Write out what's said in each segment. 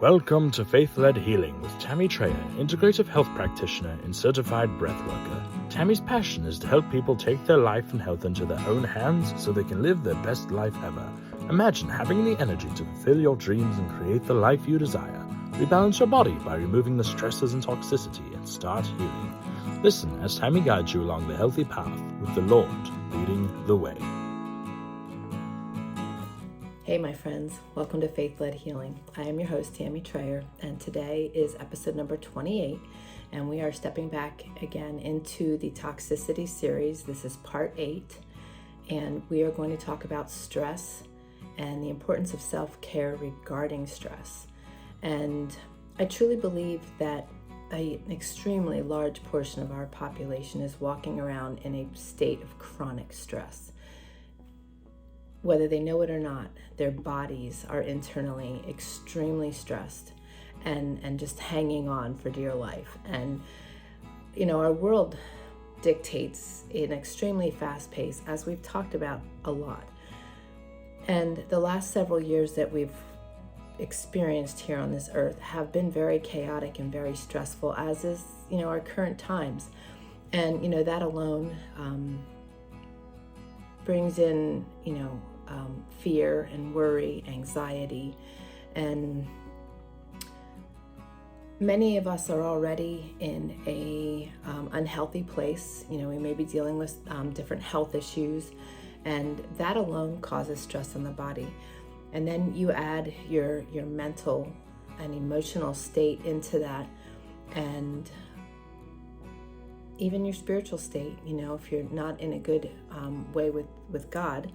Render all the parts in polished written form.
Welcome to Faith-Led Healing with Tammy Trayer, Integrative Health Practitioner and Certified Breathworker. Tammy's passion is to help people take their life and health into their own hands so they can live their best life ever. Imagine having the energy to fulfill your dreams and create the life you desire. Rebalance your body by removing the stresses and toxicity and start healing. Listen as Tammy guides you along the healthy path with the Lord leading the way. Hey my friends, welcome to Faith-Led Healing. I am your host, Tammy Trayer, and today is episode number 28, and we are stepping back again into the Toxicity series. This is part 8, and we are going to talk about stress and the importance of self-care regarding stress. And I truly believe that an extremely large portion of our population is walking around in a state of chronic stress. Whether they know it or not, their bodies are internally extremely stressed and just hanging on for dear life. And, our world dictates an extremely fast pace, as we've talked about a lot. And the last several years that we've experienced here on this earth have been very chaotic and very stressful, as is, our current times. And, that alone brings in, fear and worry, anxiety, and many of us are already in a unhealthy place. We may be dealing with different health issues, and that alone causes stress on the body. And then you add your mental and emotional state into that, and even your spiritual state. If you're not in a good way with God,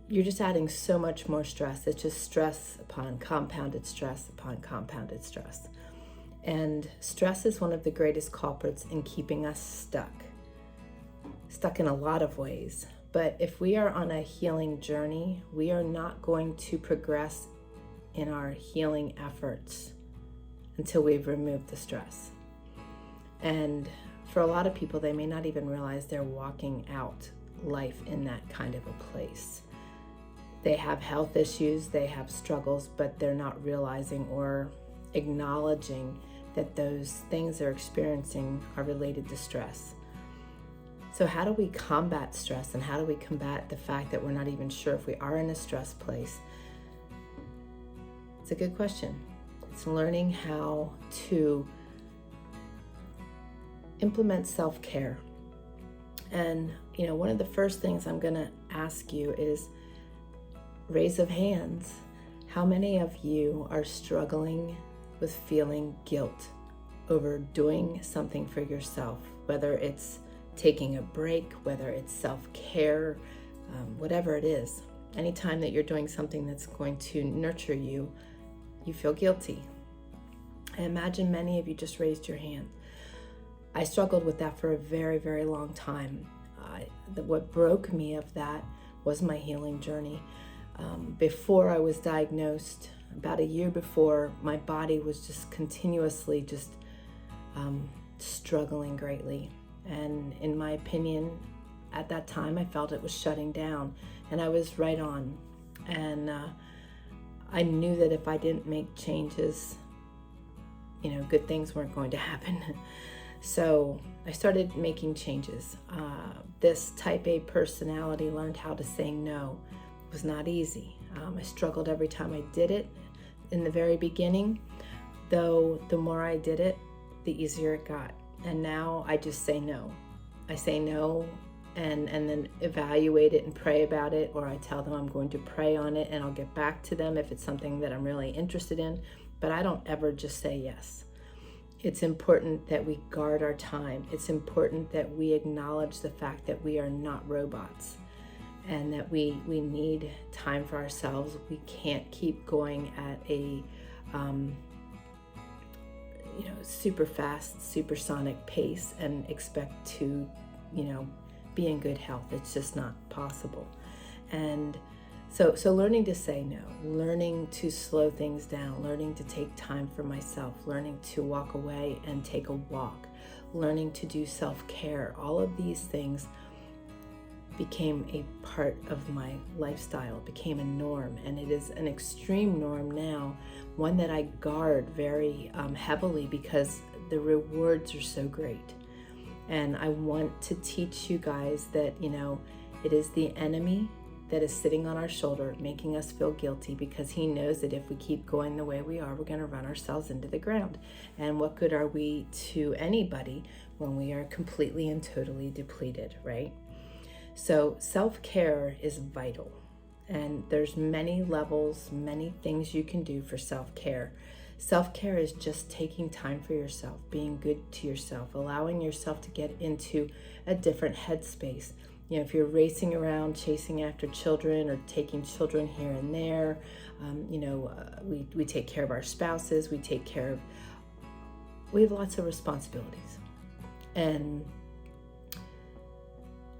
you're just adding so much more stress. It's just stress upon compounded stress upon compounded stress. And stress is one of the greatest culprits in keeping us stuck in a lot of ways. But if we are on a healing journey, we are not going to progress in our healing efforts until we've removed the stress. And for a lot of people, they may not even realize they're walking out life in that kind of a place. They have health issues, they have struggles, but they're not realizing or acknowledging that those things they're experiencing are related to stress. So how do we combat stress, and how do we combat the fact that we're not even sure if we are in a stress place? It's a good question. It's learning how to implement self-care. And, one of the first things I'm going to ask you is, raise of hands, how many of you are struggling with feeling guilt over doing something for yourself, whether it's taking a break, whether it's self-care, whatever it is. Anytime that you're doing something that's going to nurture you, you feel guilty. I imagine many of you just raised your hand. I struggled with that for a very, very long time. What broke me of that was my healing journey. Before I was diagnosed, about a year before, my body was just continuously struggling greatly. And in my opinion, at that time, I felt it was shutting down, and I was right on. And I knew that if I didn't make changes, good things weren't going to happen. So I started making changes. This type A personality learned how to say no. It was not easy. I struggled every time I did it in the very beginning, though the more I did it, the easier it got. And now I just say no. I say no and then evaluate it and pray about it, or I tell them I'm going to pray on it and I'll get back to them if it's something that I'm really interested in. But I don't ever just say yes. It's important that we guard our time. It's important that we acknowledge the fact that we are not robots, and that we need time for ourselves. We can't keep going at a super fast, supersonic pace and expect to be in good health. It's just not possible. And so learning to say no, learning to slow things down, learning to take time for myself, learning to walk away and take a walk, learning to do self-care, all of these things became a part of my lifestyle, became a norm, and it is an extreme norm now, one that I guard very heavily because the rewards are so great. And I want to teach you guys that, it is the enemy that is sitting on our shoulder, making us feel guilty because he knows that if we keep going the way we are, we're going to run ourselves into the ground. And what good are we to anybody when we are completely and totally depleted, right? So self-care is vital. And there's many levels, many things you can do for self-care. Self-care is just taking time for yourself, being good to yourself, allowing yourself to get into a different headspace. If you're racing around, chasing after children or taking children here and there, we take care of our spouses, we have lots of responsibilities. And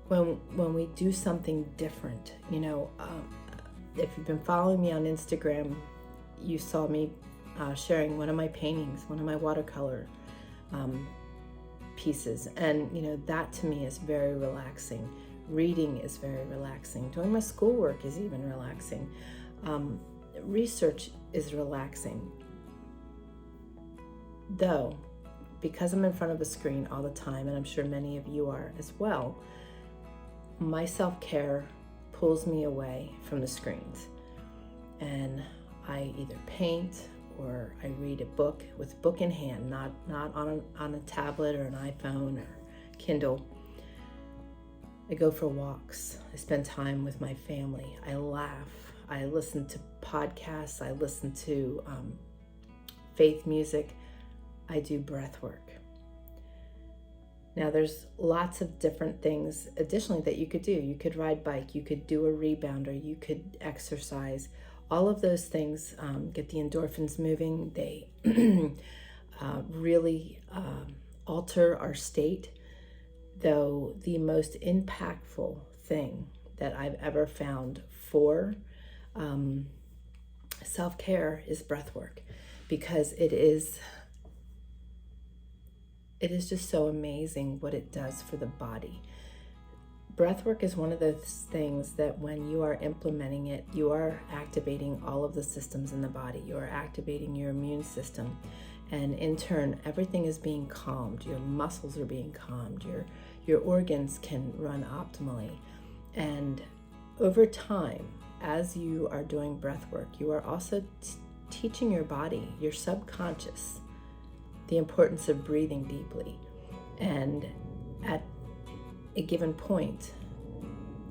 when we do something different, if you've been following me on Instagram, you saw me sharing one of my paintings, one of my watercolor pieces. And, that to me is very relaxing. Reading is very relaxing. Doing my schoolwork is even relaxing. Research is relaxing. Though, because I'm in front of a screen all the time, and I'm sure many of you are as well, my self-care pulls me away from the screens. And I either paint or I read a book with book in hand, not on a tablet or an iPhone or Kindle. I go for walks. I spend time with my family. I laugh. I listen to podcasts. I listen to faith music. I do breath work. Now, there's lots of different things additionally that you could do. You could ride bike. You could do a rebounder. You could exercise. All of those things get the endorphins moving. They really alter our state. Though the most impactful thing that I've ever found for self-care is breath work, because it is just so amazing what it does for the body. Breath work is one of those things that when you are implementing it, you are activating all of the systems in the body. You are activating your immune system. And in turn, everything is being calmed. Your muscles are being calmed. Your organs can run optimally. And over time, as you are doing breath work, you are also teaching your body, your subconscious, the importance of breathing deeply. And at a given point,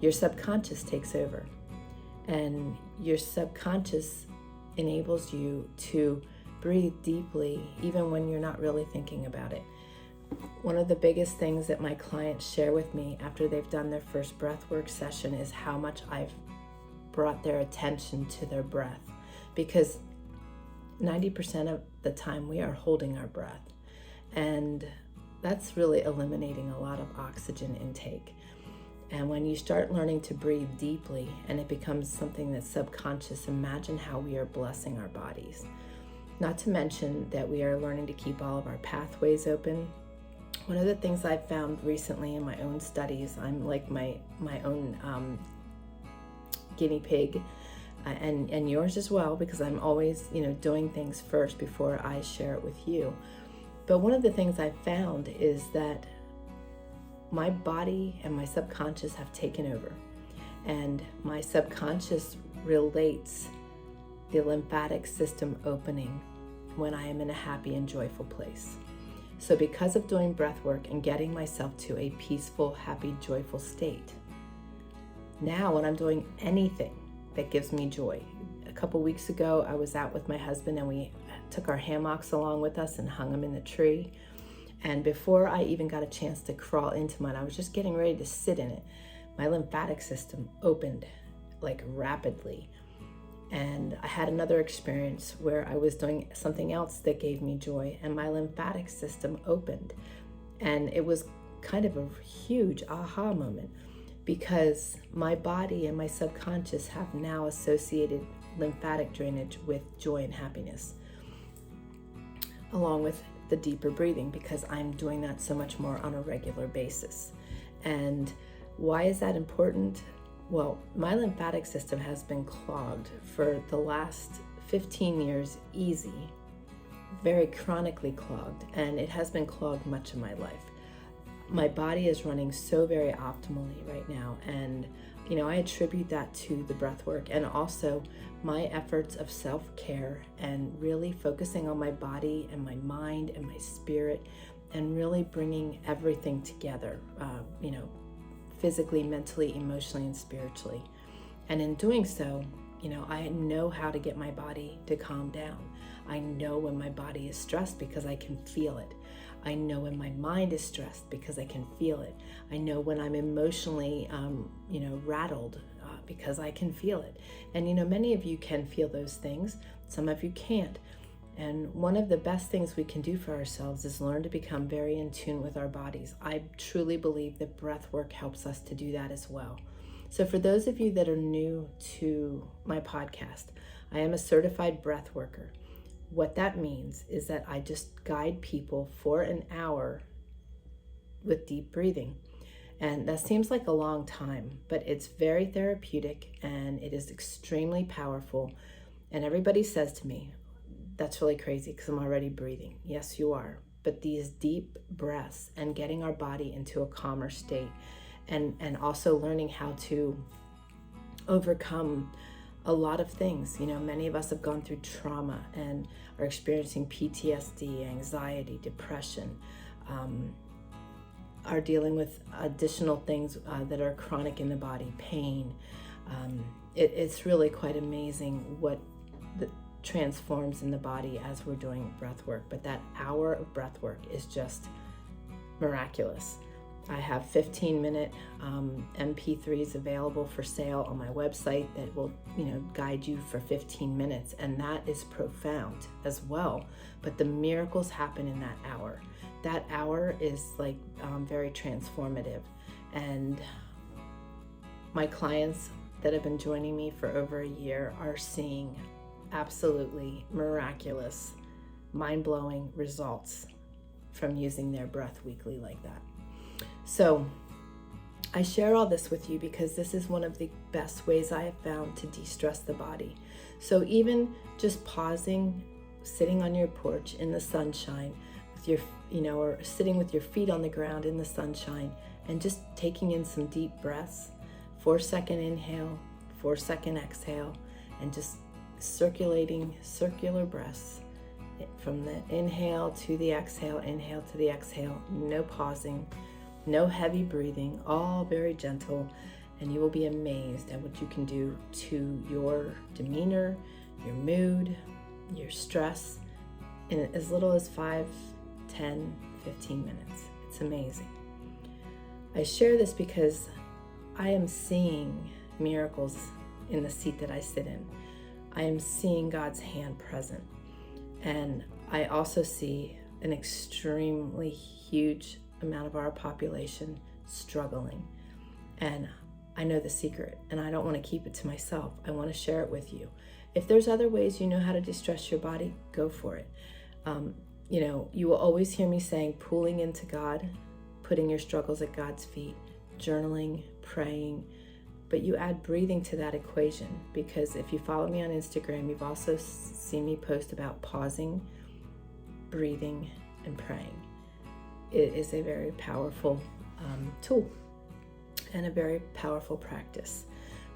your subconscious takes over. And your subconscious enables you to breathe deeply, even when you're not really thinking about it. One of the biggest things that my clients share with me after they've done their first breathwork session is how much I've brought their attention to their breath, because 90% of the time we are holding our breath, and that's really eliminating a lot of oxygen intake. And when you start learning to breathe deeply and it becomes something that's subconscious, imagine how we are blessing our bodies. Not to mention that we are learning to keep all of our pathways open. One of the things I've found recently in my own studies, I'm like my own guinea pig, and yours as well, because I'm always doing things first before I share it with you. But one of the things I've found is that my body and my subconscious have taken over, and my subconscious relates the lymphatic system opening when I am in a happy and joyful place. So because of doing breath work and getting myself to a peaceful, happy, joyful state, now when I'm doing anything that gives me joy. A couple weeks ago, I was out with my husband and we took our hammocks along with us and hung them in the tree. And before I even got a chance to crawl into mine, I was just getting ready to sit in it. My lymphatic system opened like rapidly. And I had another experience where I was doing something else that gave me joy, and my lymphatic system opened. And it was kind of a huge aha moment, because my body and my subconscious have now associated lymphatic drainage with joy and happiness, along with the deeper breathing, because I'm doing that so much more on a regular basis. And Why is that important? Well, my lymphatic system has been clogged for the last 15 years, easy, very chronically clogged, and it has been clogged much of my life. My body is running so very optimally right now, and I attribute that to the breath work and also my efforts of self-care and really focusing on my body and my mind and my spirit and really bringing everything together, physically, mentally, emotionally, and spiritually. And in doing so, I know how to get my body to calm down. I know when my body is stressed because I can feel it. I know when my mind is stressed because I can feel it. I know when I'm emotionally, rattled because I can feel it. And, many of you can feel those things. Some of you can't. And one of the best things we can do for ourselves is learn to become very in tune with our bodies. I truly believe that breath work helps us to do that as well. So for those of you that are new to my podcast, I am a certified breath worker. What that means is that I just guide people for an hour with deep breathing. And that seems like a long time, but it's very therapeutic and it is extremely powerful. And everybody says to me, that's really crazy because I'm already breathing. Yes, you are. But these deep breaths and getting our body into a calmer state and also learning how to overcome a lot of things. Many of us have gone through trauma and are experiencing PTSD, anxiety, depression, are dealing with additional things that are chronic in the body, pain. It's really quite amazing what transforms in the body as we're doing breath work. But that hour of breath work is just miraculous. I have 15-minute MP3s available for sale on my website that will, guide you for 15 minutes. And that is profound as well. But the miracles happen in that hour. That hour is very transformative. And my clients that have been joining me for over a year are seeing absolutely miraculous, mind-blowing results from using their breath weekly like that. So I share all this with you because this is one of the best ways I have found to de-stress the body. So even just pausing, sitting on your porch in the sunshine with your, or sitting with your feet on the ground in the sunshine and just taking in some deep breaths, 4-second inhale, 4-second exhale, and just circulating circular breaths from the inhale to the exhale to the exhale, no pausing, no heavy breathing, all very gentle, and you will be amazed at what you can do to your demeanor, your mood, your stress in as little as 5, 10, 15 minutes. It's amazing. I share this because I am seeing miracles in the seat that I sit in. I am seeing God's hand present. And I also see an extremely huge amount of our population struggling. And I know the secret, and I don't want to keep it to myself. I want to share it with you. If there's other ways you know how to de-stress your body, go for it. You will always hear me saying, pulling into God, putting your struggles at God's feet, journaling, praying, but you add breathing to that equation, because if you follow me on Instagram, you've also seen me post about pausing, breathing, and praying. It is a very powerful tool and a very powerful practice.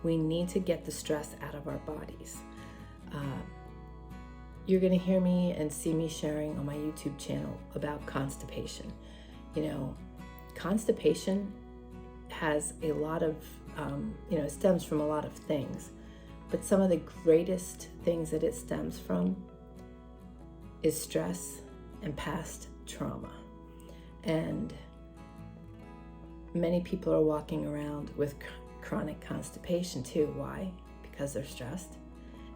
We need to get the stress out of our bodies. You're going to hear me and see me sharing on my YouTube channel about constipation. Constipation has a lot of, it stems from a lot of things, but some of the greatest things that it stems from is stress and past trauma. And many people are walking around with chronic constipation too. Why? Because they're stressed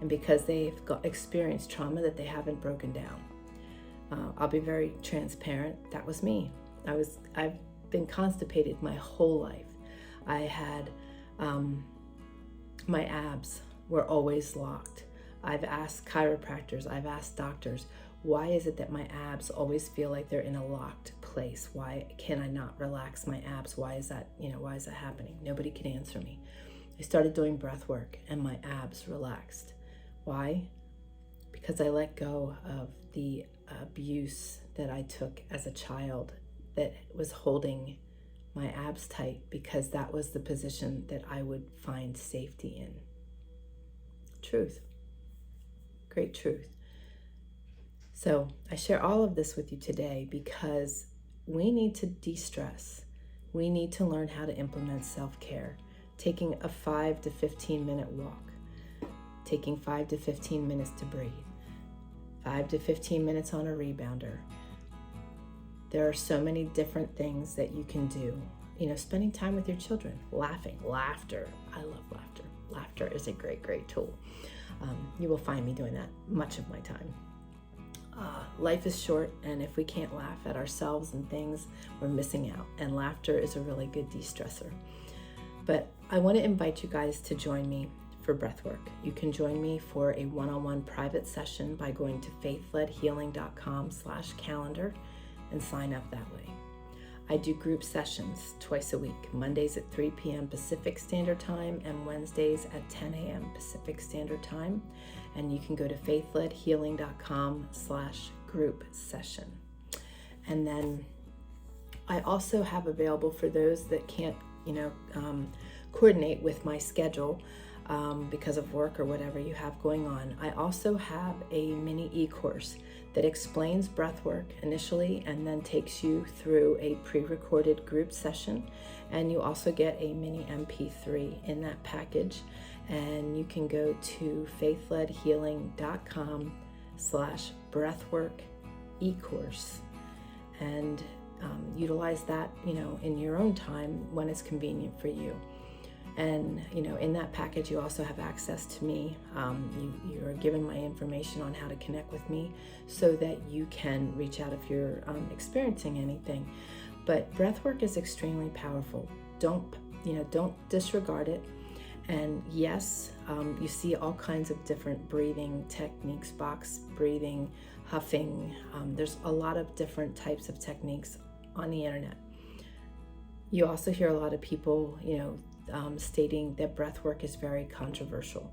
and because they've experienced trauma that they haven't broken down. I'll be very transparent. That was me. I've been constipated my whole life. I had, my abs were always locked. I've asked chiropractors, I've asked doctors, Why is it that my abs always feel like they're in a locked place? Why can I not relax my abs? Why is that happening? Nobody can answer me. I started doing breath work and my abs relaxed. Why? Because I let go of the abuse that I took as a child that was holding my abs tight, because that was the position that I would find safety in. Truth. Great truth. So I share all of this with you today because we need to de-stress. We need to learn how to implement self-care, taking a 5 to 15 minute walk, taking 5 to 15 minutes to breathe, 5 to 15 minutes on a rebounder. There are so many different things that you can do. Spending time with your children, laughter. I love laughter. Laughter is a great, great tool. You will find me doing that much of my time. Life is short, and if we can't laugh at ourselves and things, we're missing out. And laughter is a really good de-stressor. But I want to invite you guys to join me for Breathwork. You can join me for a one-on-one private session by going to faithledhealing.com/calendar and sign up that way. I do group sessions twice a week, Mondays at 3 p.m. Pacific Standard Time and Wednesdays at 10 a.m. Pacific Standard Time. And you can go to faithledhealing.com/group session. And then I also have available for those that can't, coordinate with my schedule because of work or whatever you have going on. I also have a mini e-course that explains breathwork initially and then takes you through a pre-recorded group session. And you also get a mini MP3 in that package. And you can go to faithledhealing.com/breathwork e-course and utilize that, in your own time when it's convenient for you. And, in that package, you also have access to me. You are given my information on how to connect with me so that you can reach out if you're experiencing anything. But breathwork is extremely powerful. Don't disregard it. And yes, you see all kinds of different breathing techniques, box breathing, huffing. There's a lot of different types of techniques on the internet. You also hear a lot of people, stating that breathwork is very controversial.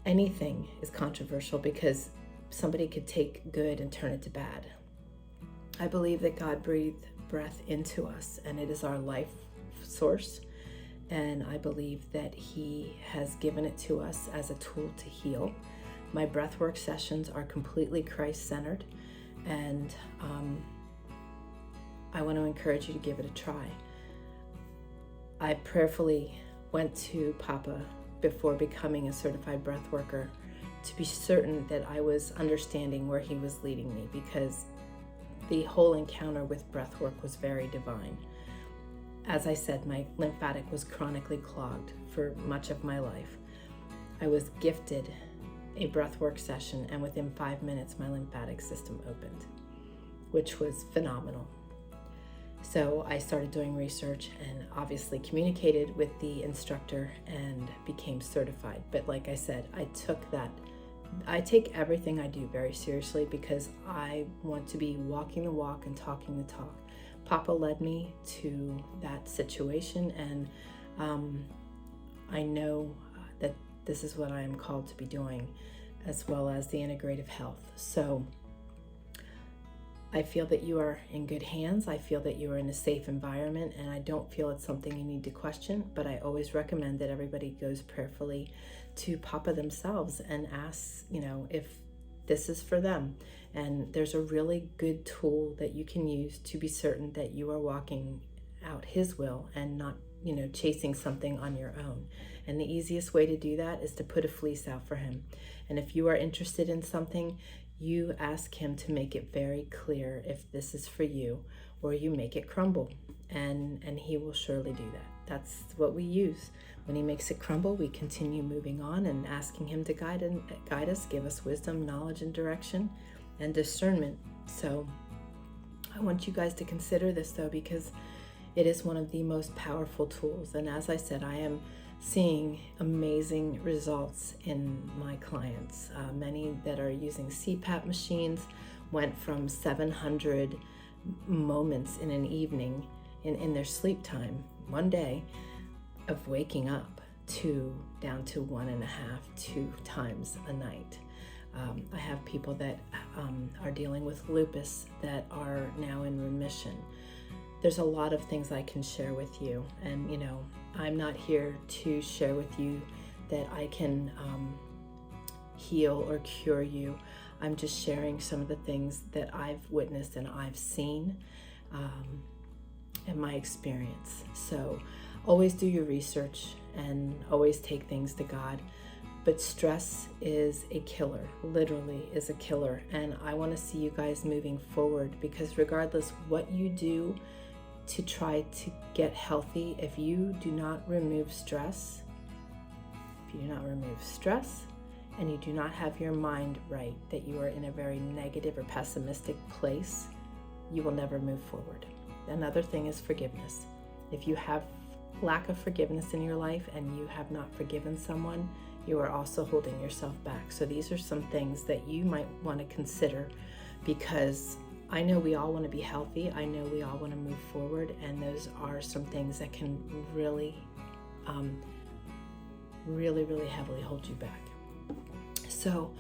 Anything is controversial because somebody could take good and turn it to bad. I believe that God breathed breath into us and it is our life source. And I believe that He has given it to us as a tool to heal. My breathwork sessions are completely Christ-centered, and I want to encourage you to give it a try. I prayerfully went to Papa before becoming a certified breathworker to be certain that I was understanding where He was leading me, because the whole encounter with breathwork was very divine. As I said, my lymphatic was chronically clogged for much of my life. I was gifted a breathwork session, and within 5 minutes, my lymphatic system opened, which was phenomenal. So I started doing research and obviously communicated with the instructor and became certified. But like I said, I take everything I do very seriously because I want to be walking the walk and talking the talk. Papa led me to that situation, and I know that this is what I am called to be doing, as well as the integrative health. So I feel that you are in good hands. I feel that you are in a safe environment, and I don't feel it's something you need to question, but I always recommend that everybody goes prayerfully to Papa themselves and asks, if this is for them. And there's a really good tool that you can use to be certain that you are walking out His will and not, chasing something on your own. And the easiest way to do that is to put a fleece out for Him. And if you are interested in something, you ask Him to make it very clear if this is for you, or you make it crumble, and He will surely do that. That's what we use. When He makes it crumble, we continue moving on and asking Him to guide us, give us wisdom, knowledge, and direction, and discernment. So I want you guys to consider this, though, because it is one of the most powerful tools. And as I said, I am seeing amazing results in my clients. Many that are using CPAP machines went from 700 moments in an evening in their sleep time one day of waking up to down to 1.5, 2 times a night. I have people that are dealing with lupus that are now in remission. There's a lot of things I can share with you, and I'm not here to share with you that I can heal or cure you. I'm just sharing some of the things that I've witnessed and I've seen in my experience. So always do your research and always take things to God. But stress is a killer, literally is a killer. And I want to see you guys moving forward, because regardless what you do to try to get healthy, if you do not remove stress, and you do not have your mind right, that you are in a very negative or pessimistic place, you will never move forward. Another thing is forgiveness. If you have lack of forgiveness in your life and you have not forgiven someone, you are also holding yourself back. So these are some things that you might want to consider, because I know we all want to be healthy. I know we all want to move forward, and those are some things that can really heavily hold you back. So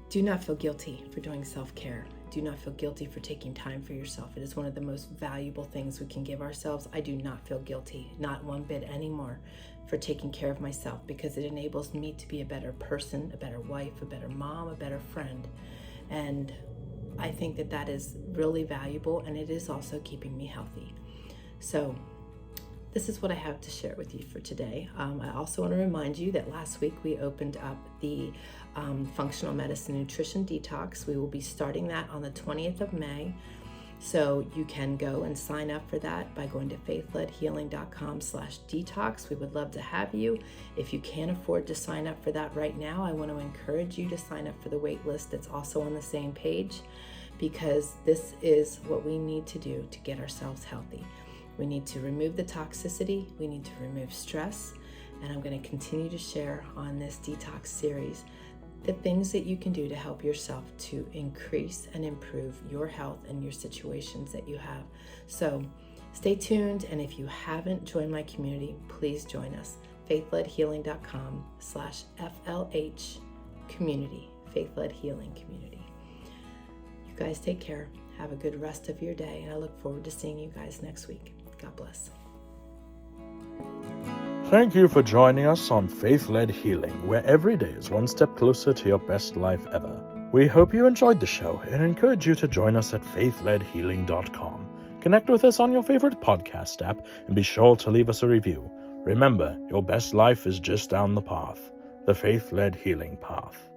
do not feel guilty for doing self-care. Do not feel guilty for taking time for yourself. It is one of the most valuable things we can give ourselves. I do not feel guilty, not one bit anymore, for taking care of myself, because it enables me to be a better person, a better wife, a better mom, a better friend. And I think that that is really valuable, and it is also keeping me healthy. So this is what I have to share with you for today. I also want to remind you that last week we opened up the Functional Medicine Nutrition Detox. We will be starting that on the 20th of May. So you can go and sign up for that by going to faithledhealing.com/detox. We would love to have you. If you can't afford to sign up for that right now, I want to encourage you to sign up for the wait list that's also on the same page, because this is what we need to do to get ourselves healthy. We need to remove the toxicity, we need to remove stress, and I'm going to continue to share on this detox series the things that you can do to help yourself to increase and improve your health and your situations that you have. So stay tuned, and if you haven't joined my community, please join us. faithledhealing.com/FLH community, Faith-Led Healing Community. You guys take care. Have a good rest of your day, and I look forward to seeing you guys next week. God bless. Thank you for joining us on Faith-Led Healing, where every day is one step closer to your best life ever. We hope you enjoyed the show and encourage you to join us at faithledhealing.com. Connect with us on your favorite podcast app and be sure to leave us a review. Remember, your best life is just down the path, the Faith-Led Healing path.